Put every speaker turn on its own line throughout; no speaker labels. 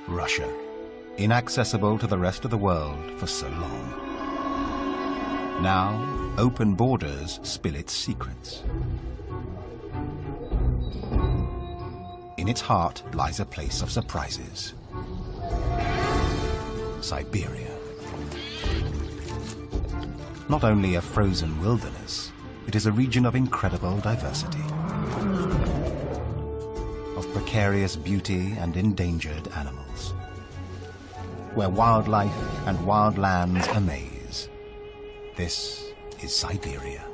Russia, inaccessible to the rest of the world for so long. Now, open borders spill its secrets. In its heart lies a place of surprises. Siberia. Not only a frozen wilderness, it is a region of incredible diversity, of precarious beauty and endangered animals, where wildlife and wild lands amaze. This is Siberia.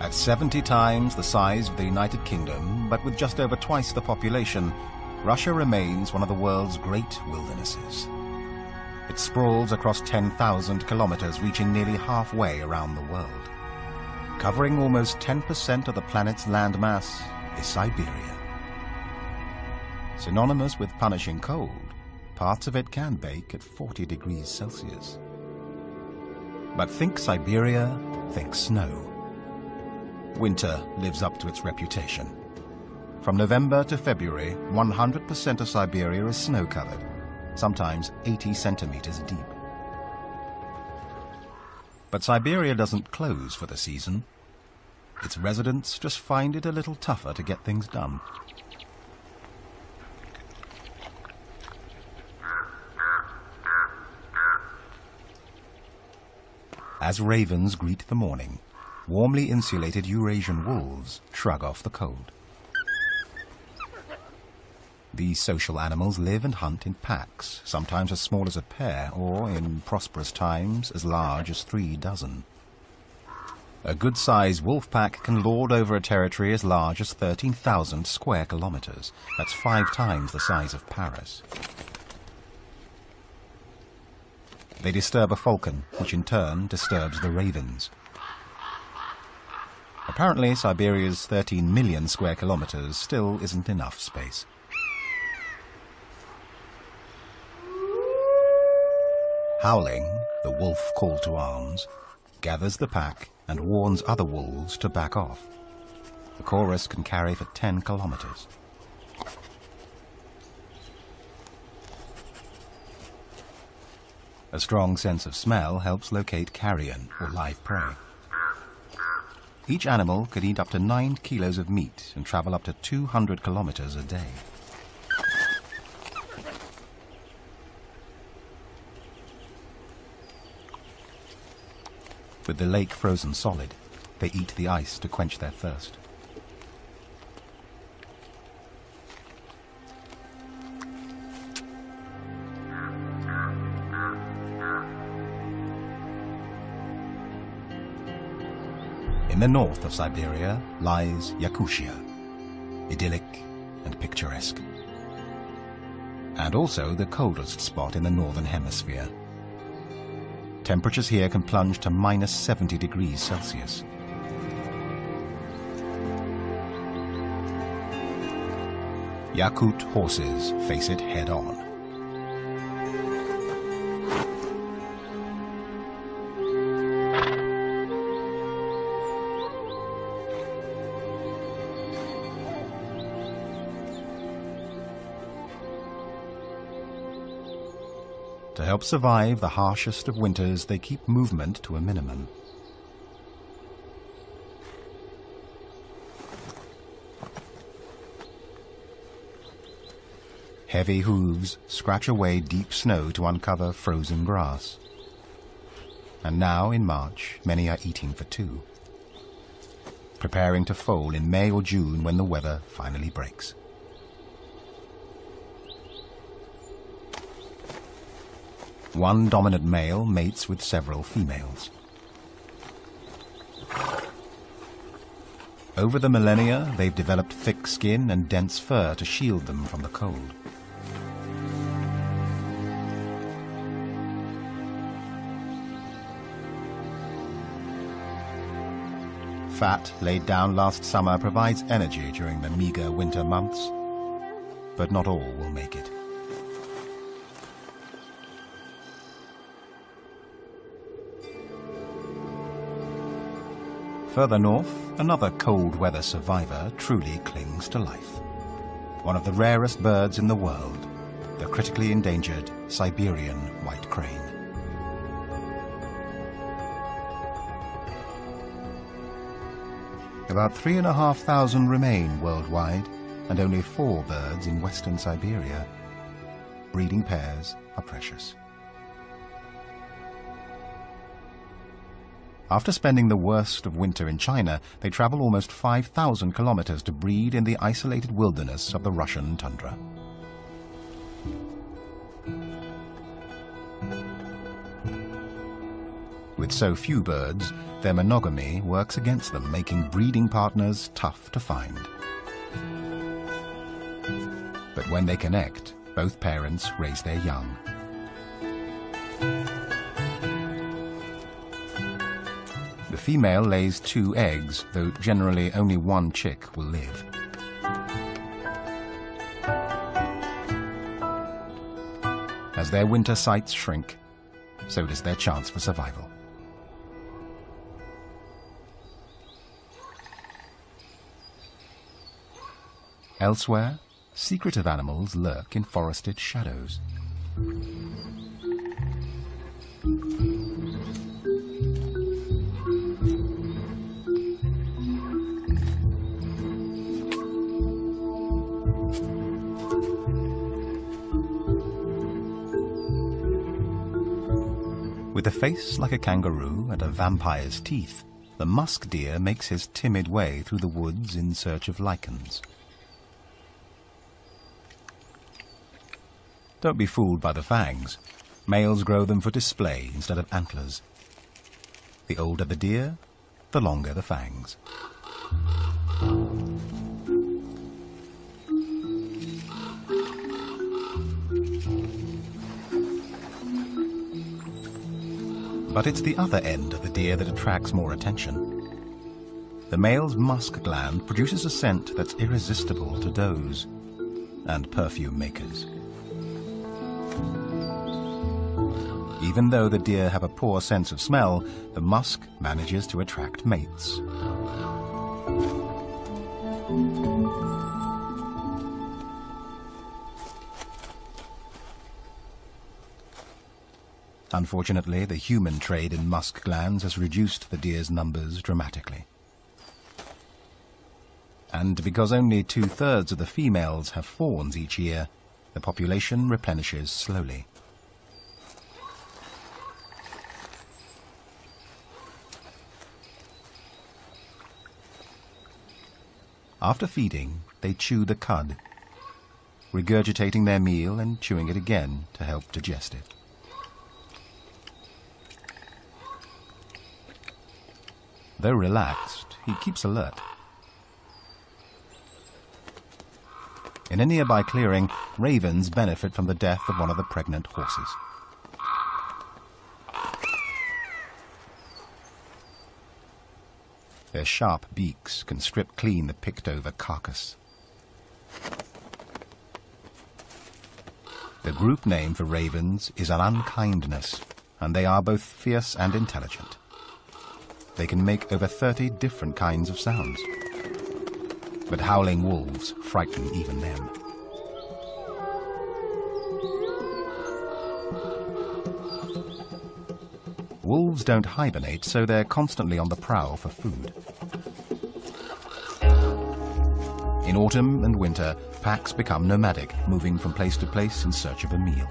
At 70 times the size of the United Kingdom, but with just over twice the population, Russia remains one of the world's great wildernesses. It sprawls across 10,000 kilometers, reaching nearly halfway around the world. Covering almost 10% of the planet's landmass is Siberia. Synonymous with punishing cold, parts of it can bake at 40 degrees Celsius. But think Siberia, think snow. Winter lives up to its reputation. From November to February, 100% of Siberia is snow-covered, sometimes 80 centimeters deep. But Siberia doesn't close for the season. Its residents just find it a little tougher to get things done. As ravens greet the morning, warmly insulated Eurasian wolves shrug off the cold. These social animals live and hunt in packs, sometimes as small as a pair, or, in prosperous times, as large as 3 dozen. A good-sized wolf pack can lord over a territory as large as 13,000 square kilometers. That's 5 times the size of Paris. They disturb a falcon, which in turn disturbs the ravens. Apparently, Siberia's 13 million square kilometers still isn't enough space. Howling, the wolf call to arms, gathers the pack and warns other wolves to back off. The chorus can carry for 10 kilometers. A strong sense of smell helps locate carrion, or live prey. Each animal could eat up to 9 kilos of meat and travel up to 200 kilometers a day. With the lake frozen solid, they eat the ice to quench their thirst. In the north of Siberia lies Yakutia, idyllic and picturesque. And also the coldest spot in the northern hemisphere. Temperatures here can plunge to minus 70 degrees Celsius. Yakut horses face it head-on. To help survive the harshest of winters, they keep movement to a minimum. Heavy hooves scratch away deep snow to uncover frozen grass. And now, in March, many are eating for 2, preparing to foal in May or June when the weather finally breaks. One dominant male mates with several females. Over the millennia, they've developed thick skin and dense fur to shield them from the cold. Fat laid down last summer provides energy during the meager winter months, but not all will make it. Further north, another cold weather survivor truly clings to life. One of the rarest birds in the world, the critically endangered Siberian white crane. About 3,500 remain worldwide, and only 4 birds in western Siberia. Breeding pairs are precious. After spending the worst of winter in China, they travel almost 5,000 kilometers to breed in the isolated wilderness of the Russian tundra. With so few birds, their monogamy works against them, making breeding partners tough to find. But when they connect, both parents raise their young. The female lays 2 eggs, though generally only 1 chick will live. As their winter sites shrink, so does their chance for survival. Elsewhere, secretive animals lurk in forested shadows. With a face like a kangaroo and a vampire's teeth, the musk deer makes his timid way through the woods in search of lichens. Don't be fooled by the fangs. Males grow them for display instead of antlers. The older the deer, the longer the fangs. But it's the other end of the deer that attracts more attention. The male's musk gland produces a scent that's irresistible to does and perfume makers. Even though the deer have a poor sense of smell, the musk manages to attract mates. Unfortunately, the human trade in musk glands has reduced the deer's numbers dramatically. And because only 2/3 of the females have fawns each year, the population replenishes slowly. After feeding, they chew the cud, regurgitating their meal and chewing it again to help digest it. Though relaxed, he keeps alert. In a nearby clearing, ravens benefit from the death of one of the pregnant horses. Their sharp beaks can strip clean the picked-over carcass. The group name for ravens is an unkindness, and they are both fierce and intelligent. They can make over 30 different kinds of sounds. But howling wolves frighten even them. Wolves don't hibernate, so they're constantly on the prowl for food. In autumn and winter, packs become nomadic, moving from place to place in search of a meal.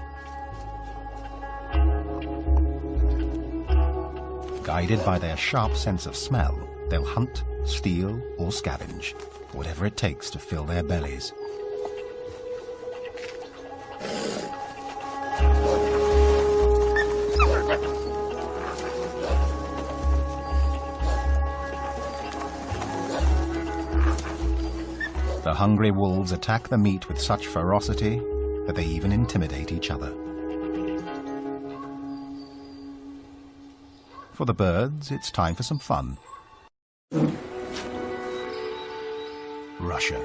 Guided by their sharp sense of smell, they'll hunt, steal, or scavenge, whatever it takes to fill their bellies. hungry wolves attack the meat with such ferocity that they even intimidate each other. For the birds, it's time for some fun. Russia,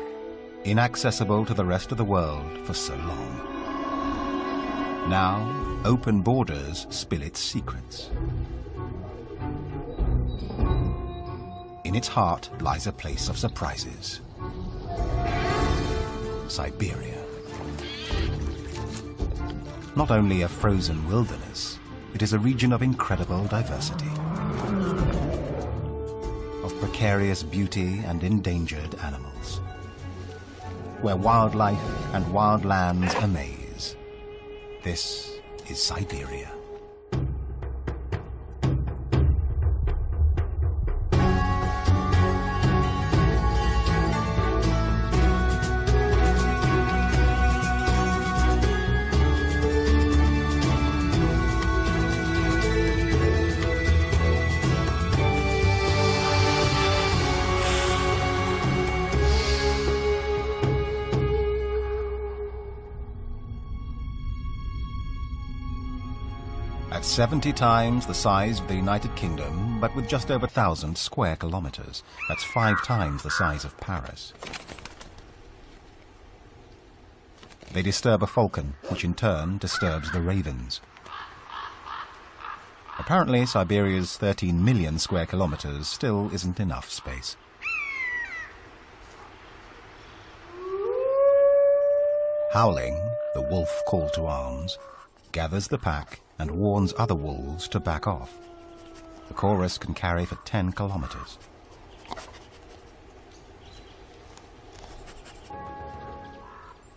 inaccessible to the rest of the world for so long. Now, open borders spill its secrets. In its heart lies a place of surprises. Siberia. Not only a frozen wilderness, it is a region of incredible diversity, of precarious beauty and endangered animals, where wildlife and wild lands amaze. This is Siberia. At 70 times the size of the United Kingdom, but with just over 1,000 square kilometers. That's 5 times the size of Paris. They disturb a falcon, which in turn disturbs the ravens. Apparently, Siberia's 13 million square kilometers still isn't enough space. Howling, the wolf call to arms, gathers the pack and warns other wolves to back off. The chorus can carry for 10 kilometers.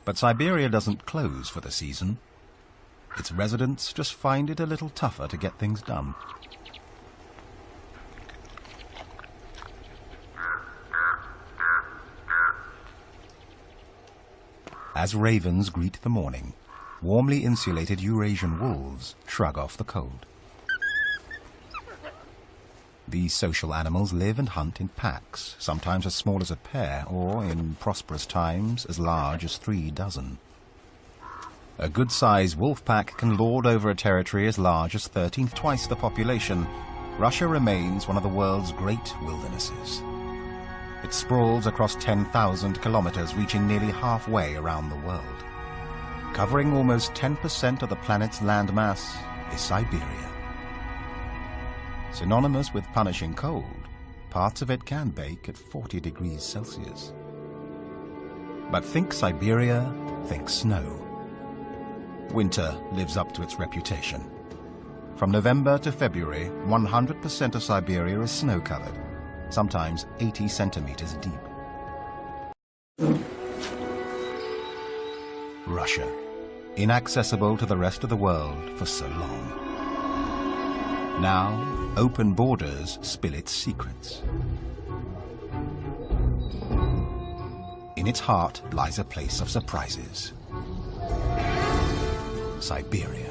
But Siberia doesn't close for the season. Its residents just find it a little tougher to get things done. As ravens greet the morning, warmly insulated Eurasian wolves shrug off the cold. These social animals live and hunt in packs, sometimes as small as a pair, or, in prosperous times, as large as 3 dozen. A good-sized wolf pack can lord over a territory as large as 13 twice the population. Russia remains one of the world's great wildernesses. It sprawls across 10,000 kilometers, reaching nearly halfway around the world. Covering almost 10% of the planet's landmass is Siberia. Synonymous with punishing cold, parts of it can bake at 40 degrees Celsius. But think Siberia, think snow. Winter lives up to its reputation. From November to February, 100% of Siberia is snow-covered, sometimes 80 centimeters deep. Russia, inaccessible to the rest of the world for so long. Now, open borders spill its secrets. In its heart lies a place of surprises. Siberia.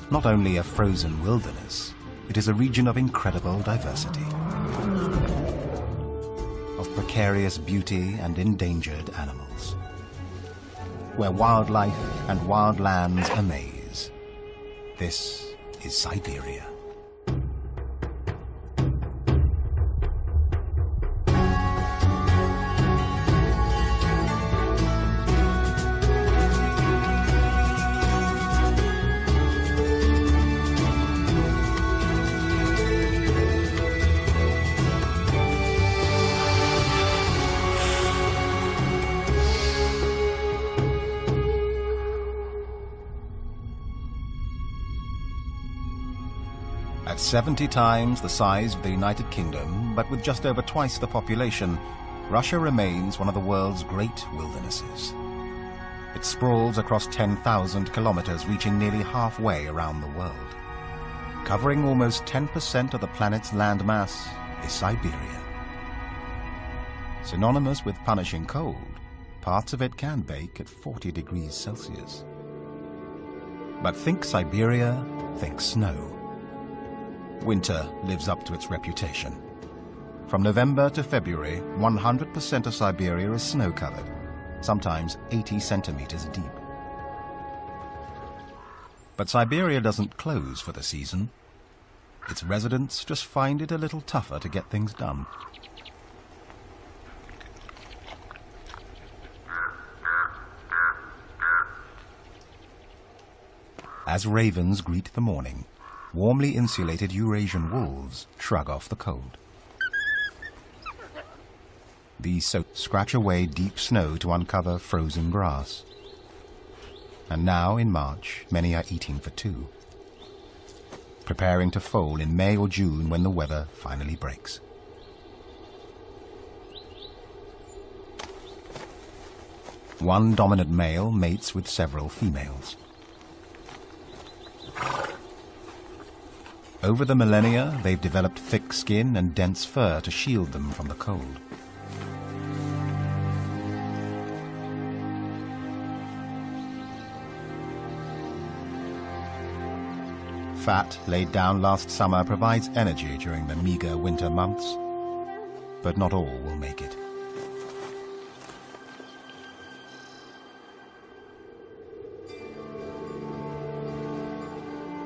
Not only a frozen wilderness, it is a region of incredible diversity, of precarious beauty and endangered animals, where wildlife and wild lands amaze. This is Siberia. At 70 times the size of the United Kingdom, but with just over twice the population, Russia remains one of the world's great wildernesses. It sprawls across 10,000 kilometers, reaching nearly halfway around the world. Covering almost 10% of the planet's landmass is Siberia. Synonymous with punishing cold, parts of it can bake at 40 degrees Celsius. But think Siberia, think snow. Winter lives up to its reputation. From November to February, 100% of Siberia is snow-covered, sometimes 80 centimeters deep. But Siberia doesn't close for the season. Its residents just find it a little tougher to get things done. As ravens greet the morning, warmly insulated Eurasian wolves shrug off the cold. These scratch away deep snow to uncover frozen grass. And now, in March, many are eating for two, preparing to foal in May or June when the weather finally breaks. One dominant male mates with several females. Over the millennia, they've developed thick skin and dense fur to shield them from the cold. Fat laid down last summer provides energy during the meager winter months, but not all will make it.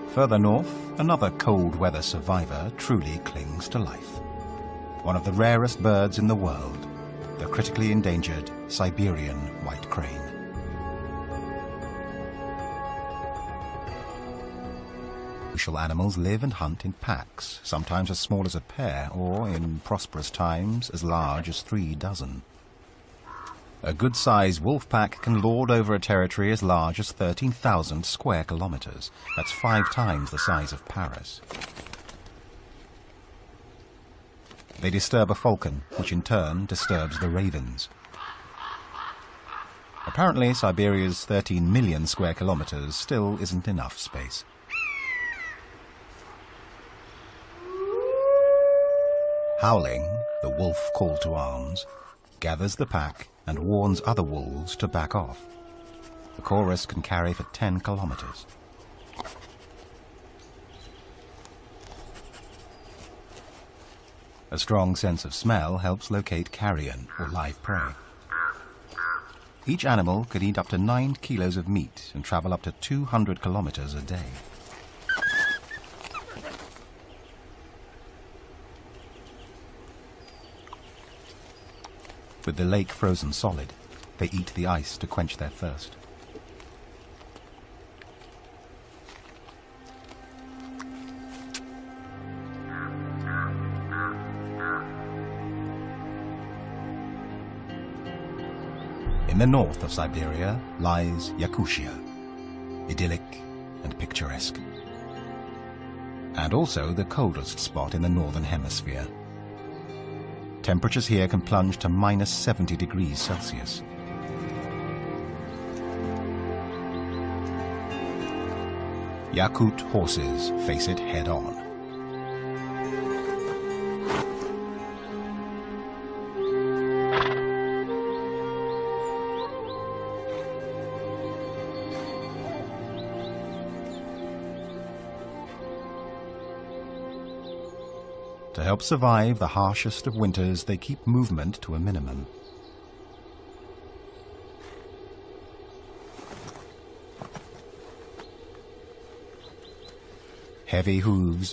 Further north, another cold weather survivor truly clings to life. One of the rarest birds in the world, the critically endangered Siberian white crane. Social animals live and hunt in packs, sometimes as small as a pair, or, in prosperous times, as large as 3 dozen. A good-sized wolf pack can lord over a territory as large as 13,000 square kilometers. That's 5 times the size of Paris. They disturb a falcon, which in turn disturbs the ravens. Apparently, Siberia's 13 million square kilometers still isn't enough space. Howling, the wolf call to arms, gathers the pack and warns other wolves to back off. The chorus can carry for 10 kilometers. A strong sense of smell helps locate carrion, or live prey. Each animal could eat up to 9 kilos of meat and travel up to 200 kilometers a day. With the lake frozen solid, they eat the ice to quench their thirst. In the north of Siberia lies Yakutia, idyllic and picturesque, and also the coldest spot in the northern hemisphere. Temperatures here can plunge to minus 70 degrees Celsius. Yakut horses face it head-on. To help survive the harshest of winters, they keep movement to a minimum. Heavy hooves